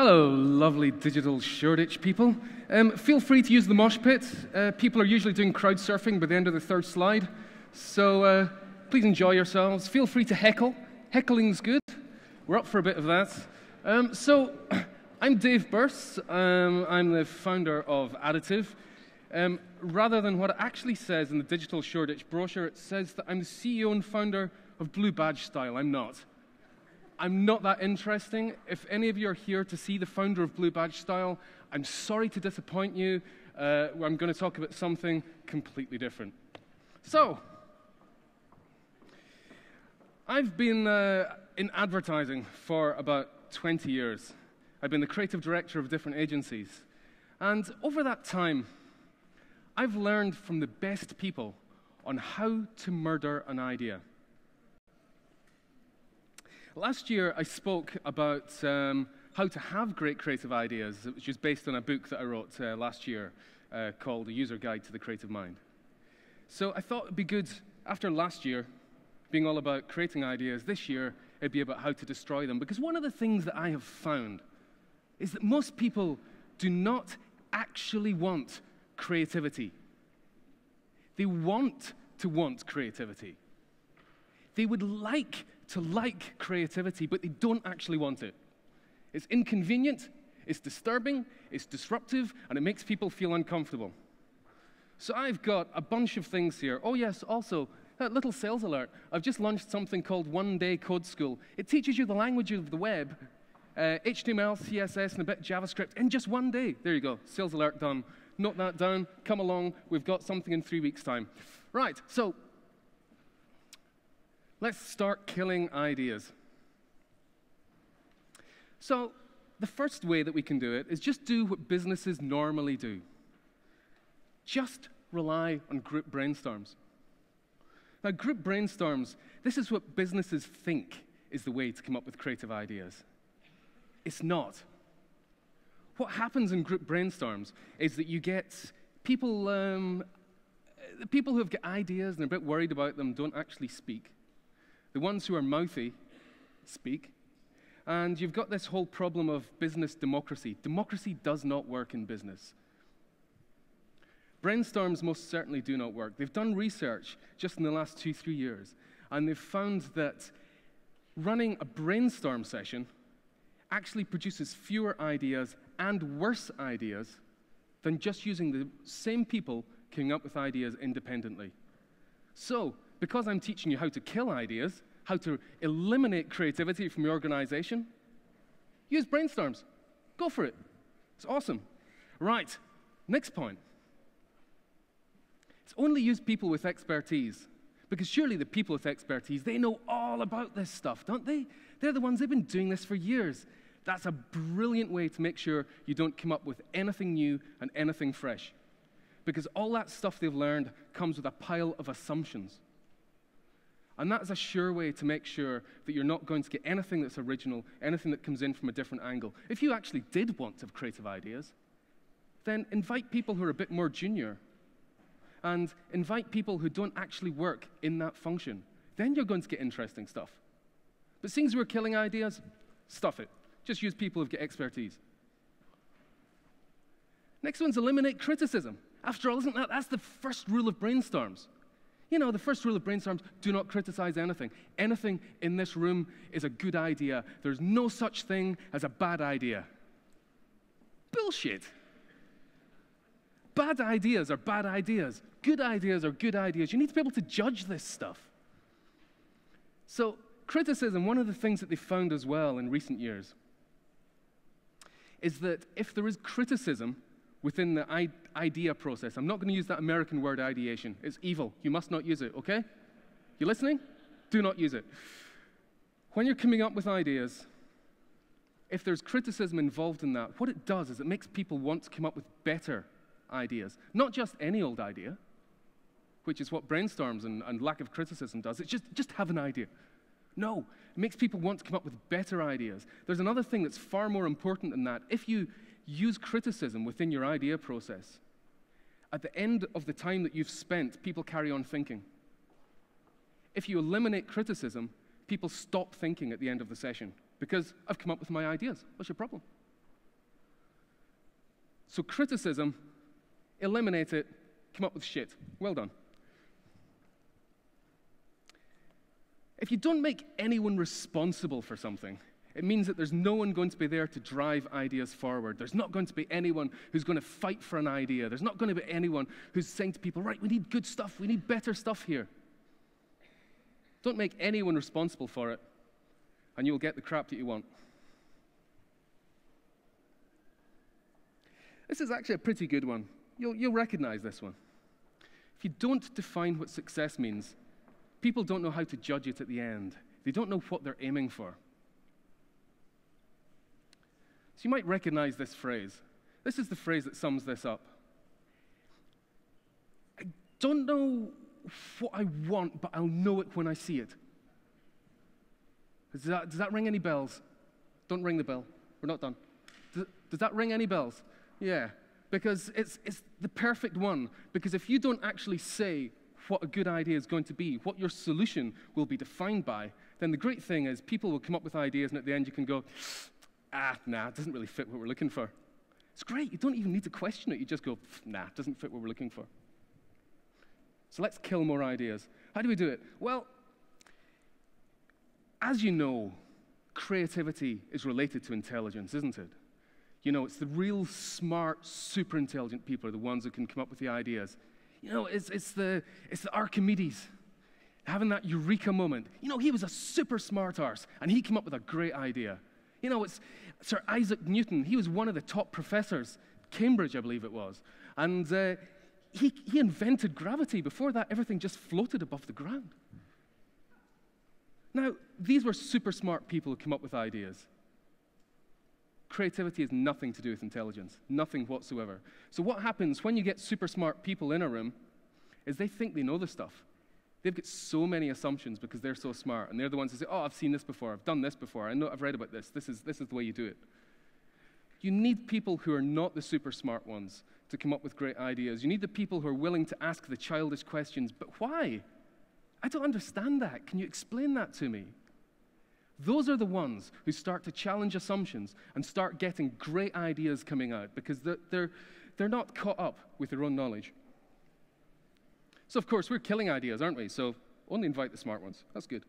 Hello, lovely Digital Shoreditch people. Feel free to use the mosh pit. People are usually doing crowd surfing by the end of the third slide. So please enjoy yourselves. Feel free to heckle. Heckling's good. We're up for a bit of that. I'm Dave Birss. I'm the founder of Additive. Rather than what it actually says in the Digital Shoreditch brochure, it says that I'm the CEO and founder of Blue Badge Style. I'm not. I'm not that interesting. If any of you are here to see the founder of Blue Badge Style, I'm sorry to disappoint you. I'm going to talk about something completely different. So, I've been in advertising for about 20 years. I've been the creative director of different agencies. And over that time, I've learned from the best people on how to murder an idea. Last year, I spoke about how to have great creative ideas, which is based on a book that I wrote last year called A User Guide to the Creative Mind. So I thought it'd be good, after last year, being all about creating ideas, this year it'd be about how to destroy them. Because one of the things that I have found is that most people do not actually want creativity. They want to want creativity. They would like to like creativity, but they don't actually want it. It's inconvenient, it's disturbing, it's disruptive, and it makes people feel uncomfortable. So I've got a bunch of things here. Oh yes, also, a little sales alert. I've just launched something called One Day Code School. It teaches you the language of the web, HTML, CSS, and a bit of JavaScript in just one day. There you go, sales alert done. Note that down, come along, we've got something in 3 weeks' time. Right, so let's start killing ideas. So the first way that we can do it is just do what businesses normally do. Just rely on group brainstorms. Now, group brainstorms, this is what businesses think is the way to come up with creative ideas. It's not. What happens in group brainstorms is that you get people, the people who have got ideas and are a bit worried about them don't actually speak. The ones who are mouthy speak. And you've got this whole problem of business democracy. Democracy does not work in business. Brainstorms most certainly do not work. They've done research just in the last 2-3 years, and they've found that running a brainstorm session actually produces fewer ideas and worse ideas than just using the same people coming up with ideas independently. So, because I'm teaching you how to kill ideas, how to eliminate creativity from your organization, use brainstorms. Go for it. It's awesome. Right, next point. It's only use people with expertise. Because surely the people with expertise, they know all about this stuff, don't they? They're the ones, they've been doing this for years. That's a brilliant way to make sure you don't come up with anything new and anything fresh. Because all that stuff they've learned comes with a pile of assumptions. And that is a sure way to make sure that you're not going to get anything that's original, anything that comes in from a different angle. If you actually did want to have creative ideas, then invite people who are a bit more junior and invite people who don't actually work in that function. Then you're going to get interesting stuff. But seeing as we're killing ideas, stuff it. Just use people who've got expertise. Next one's eliminate criticism. After all, that's the first rule of brainstorms. You know, the first rule of brainstorms, do not criticize anything. Anything in this room is a good idea. There's no such thing as a bad idea. Bullshit. Bad ideas are bad ideas. Good ideas are good ideas. You need to be able to judge this stuff. So, criticism, one of the things that they found as well in recent years is that if there is criticism within the idea process, I'm not going to use that American word ideation. It's evil. You must not use it, okay? You listening? Do not use it. When you're coming up with ideas, if there's criticism involved in that, what it does is it makes people want to come up with better ideas. Not just any old idea, which is what brainstorms and lack of criticism does. It's just have an idea. No, it makes people want to come up with better ideas. There's another thing that's far more important than that. If you use criticism within your idea process, at the end of the time that you've spent, people carry on thinking. If you eliminate criticism, people stop thinking at the end of the session because I've come up with my ideas. What's your problem? So criticism, eliminate it, come up with shit. Well done. If you don't make anyone responsible for something, it means that there's no one going to be there to drive ideas forward. There's not going to be anyone who's going to fight for an idea. There's not going to be anyone who's saying to people, right, we need good stuff. We need better stuff here. Don't make anyone responsible for it, and you'll get the crap that you want. This is actually a pretty good one. You'll recognize this one. If you don't define what success means, people don't know how to judge it at the end. They don't know what they're aiming for. So you might recognize this phrase. This is the phrase that sums this up. I don't know what I want, but I'll know it when I see it. Does that ring any bells? Don't ring the bell. We're not done. Does that ring any bells? Yeah, because it's the perfect one. Because if you don't actually say what a good idea is going to be, what your solution will be defined by, then the great thing is people will come up with ideas, and at the end you can go, nah, it doesn't really fit what we're looking for. It's great. You don't even need to question it. You just go, nah, it doesn't fit what we're looking for. So let's kill more ideas. How do we do it? Well, as you know, creativity is related to intelligence, isn't it? You know, it's the real smart, super intelligent people are the ones who can come up with the ideas. You know, it's the Archimedes having that eureka moment. You know, he was a super smart arse, and he came up with a great idea. You know, it's Sir Isaac Newton. He was one of the top professors, Cambridge, I believe it was. And he invented gravity. Before that, everything just floated above the ground. Now, these were super smart people who came up with ideas. Creativity has nothing to do with intelligence, nothing whatsoever. So what happens when you get super smart people in a room is they think they know the stuff. They've got so many assumptions because they're so smart, and they're the ones who say, oh, I've seen this before, I've done this before, I know, I've read about this, this is the way you do it. You need people who are not the super smart ones to come up with great ideas. You need the people who are willing to ask the childish questions, but why? I don't understand that. Can you explain that to me? Those are the ones who start to challenge assumptions and start getting great ideas coming out because they're not caught up with their own knowledge. So, of course, we're killing ideas, aren't we? So only invite the smart ones. That's good.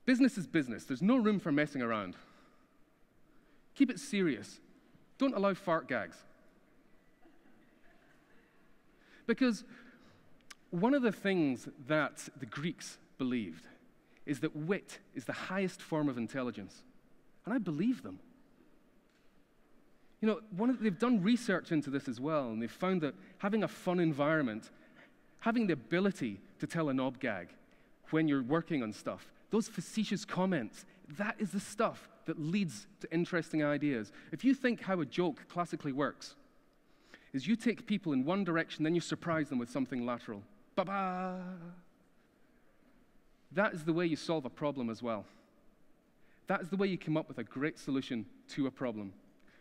Business is business. There's no room for messing around. Keep it serious. Don't allow fart gags. Because one of the things that the Greeks believed is that wit is the highest form of intelligence. And I believe them. You know, they've done research into this as well, and they've found that having a fun environment, having the ability to tell a knob gag when you're working on stuff, those facetious comments, that is the stuff that leads to interesting ideas. If you think how a joke classically works, is you take people in one direction, then you surprise them with something lateral. Ba-ba! That is the way you solve a problem as well. That is the way you come up with a great solution to a problem.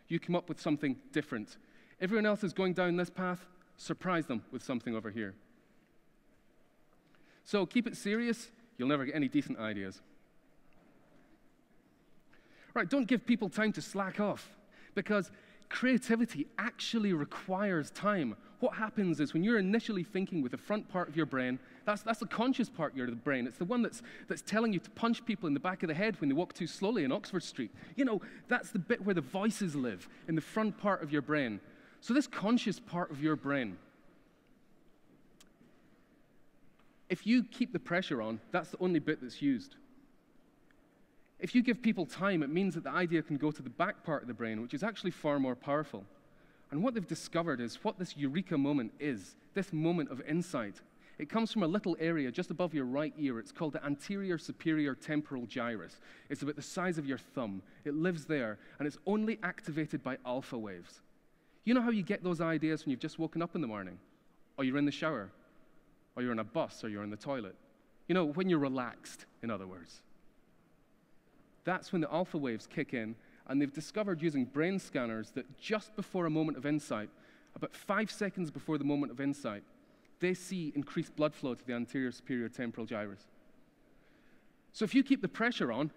You come up with something different. Everyone else is going down this path, surprise them with something over here. So keep it serious, you'll never get any decent ideas. Right, don't give people time to slack off, because creativity actually requires time. What happens is when you're initially thinking with the front part of your brain, that's the conscious part of your brain. It's the one that's telling you to punch people in the back of the head when they walk too slowly in Oxford Street. You know, that's the bit where the voices live, in the front part of your brain. So this conscious part of your brain, if you keep the pressure on, that's the only bit that's used. If you give people time, it means that the idea can go to the back part of the brain, which is actually far more powerful. And what they've discovered is what this eureka moment is, this moment of insight. It comes from a little area just above your right ear. It's called the anterior superior temporal gyrus. It's about the size of your thumb. It lives there, and it's only activated by alpha waves. You know how you get those ideas when you've just woken up in the morning? Or you're in the shower? Or you're on a bus? Or you're in the toilet? You know, when you're relaxed, in other words. That's when the alpha waves kick in, and they've discovered using brain scanners that just before a moment of insight, about 5 seconds before the moment of insight, they see increased blood flow to the anterior superior temporal gyrus. So if you keep the pressure on,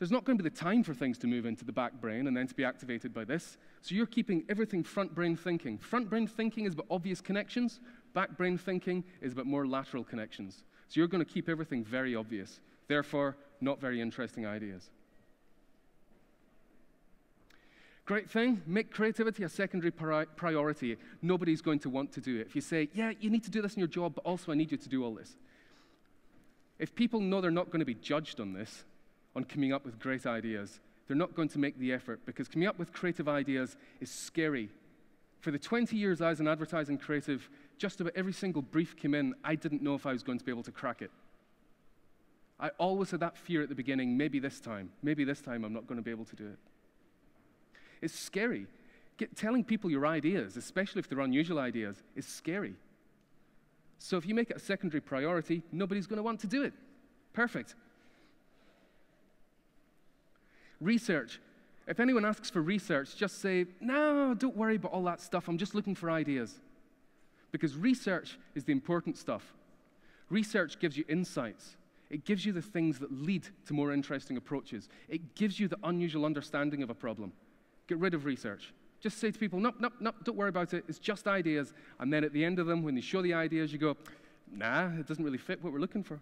There's not going to be the time for things to move into the back brain and then to be activated by this. So you're keeping everything front brain thinking. Front brain thinking is about obvious connections. Back brain thinking is about more lateral connections. So you're going to keep everything very obvious. Therefore, not very interesting ideas. Great thing, make creativity a secondary priority. Nobody's going to want to do it. If you say, yeah, you need to do this in your job, but also I need you to do all this. If people know they're not going to be judged on this, on coming up with great ideas, they're not going to make the effort, because coming up with creative ideas is scary. For the 20 years I was an advertising creative, just about every single brief came in, I didn't know if I was going to be able to crack it. I always had that fear at the beginning, maybe this time I'm not going to be able to do it. It's scary. Telling people your ideas, especially if they're unusual ideas, is scary. So if you make it a secondary priority, nobody's going to want to do it. Perfect. Research. If anyone asks for research, just say, no, don't worry about all that stuff. I'm just looking for ideas. Because research is the important stuff. Research gives you insights. It gives you the things that lead to more interesting approaches. It gives you the unusual understanding of a problem. Get rid of research. Just say to people, nope, nope, nope, don't worry about it. It's just ideas. And then at the end of them, when they show the ideas, you go, nah, it doesn't really fit what we're looking for.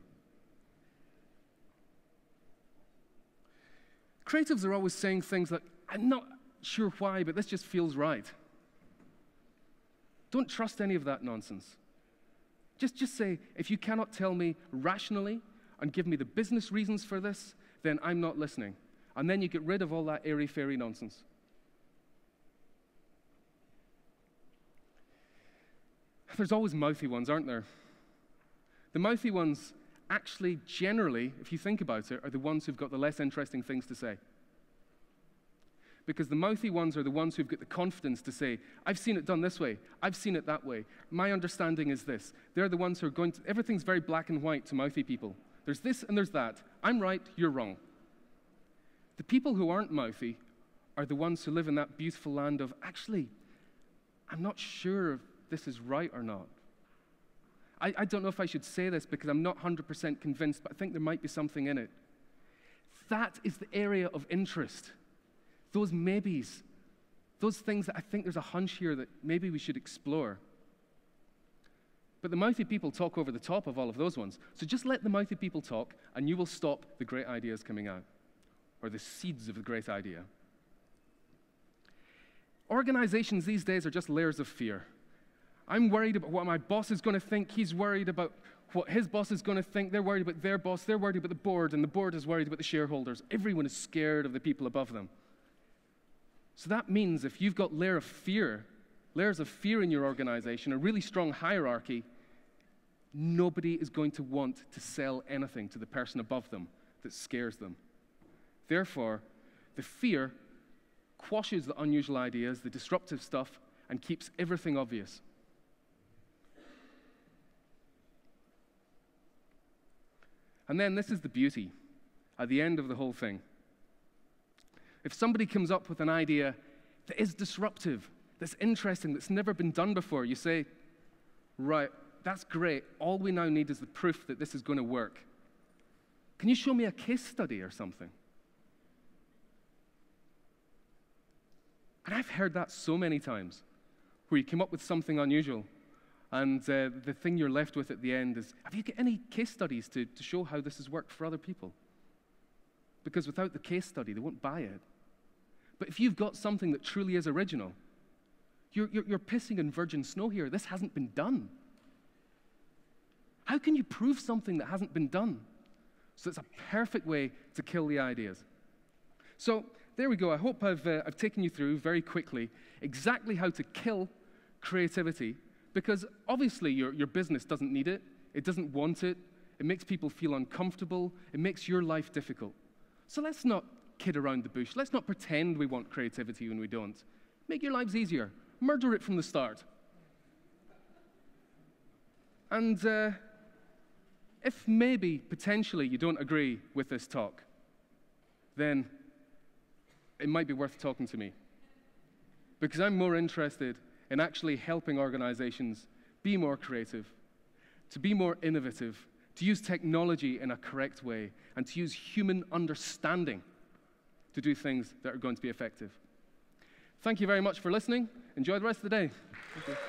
Creatives are always saying things like, I'm not sure why, but this just feels right. Don't trust any of that nonsense. Just say, if you cannot tell me rationally and give me the business reasons for this, then I'm not listening. And then you get rid of all that airy-fairy nonsense. There's always mouthy ones, aren't there? The mouthy ones actually, generally, if you think about it, are the ones who've got the less interesting things to say. Because the mouthy ones are the ones who've got the confidence to say, I've seen it done this way, I've seen it that way, my understanding is this. They're the ones who are going to, everything's very black and white to mouthy people. There's this and there's that. I'm right, you're wrong. The people who aren't mouthy are the ones who live in that beautiful land of, actually, I'm not sure if this is right or not. I don't know if I should say this because I'm not 100% convinced, but I think there might be something in it. That is the area of interest. Those maybes, those things that I think there's a hunch here that maybe we should explore. But the mouthy people talk over the top of all of those ones. So just let the mouthy people talk, and you will stop the great ideas coming out, or the seeds of the great idea. Organizations these days are just layers of fear. I'm worried about what my boss is going to think. He's worried about what his boss is going to think. They're worried about their boss. They're worried about the board, and the board is worried about the shareholders. Everyone is scared of the people above them. So that means if you've got layers of fear in your organization, a really strong hierarchy, nobody is going to want to sell anything to the person above them that scares them. Therefore, the fear quashes the unusual ideas, the disruptive stuff, and keeps everything obvious. And then this is the beauty at the end of the whole thing. If somebody comes up with an idea that is disruptive, that's interesting, that's never been done before, you say, right, that's great. All we now need is the proof that this is going to work. Can you show me a case study or something? And I've heard that so many times, where you come up with something unusual, and the thing you're left with at the end is, have you got any case studies to show how this has worked for other people? Because without the case study, they won't buy it. But if you've got something that truly is original, you're pissing in virgin snow here. This hasn't been done. How can you prove something that hasn't been done? So it's a perfect way to kill the ideas. So there we go. I hope I've taken you through very quickly exactly how to kill creativity, because obviously your business doesn't need it. It doesn't want it. It makes people feel uncomfortable. It makes your life difficult. So let's not kid around the bush. Let's not pretend we want creativity when we don't. Make your lives easier. Murder it from the start. And if maybe, potentially, you don't agree with this talk, then it might be worth talking to me. Because I'm more interested in actually helping organizations be more creative, to be more innovative, to use technology in a correct way, and to use human understanding to do things that are going to be effective. Thank you very much for listening. Enjoy the rest of the day. Thank you.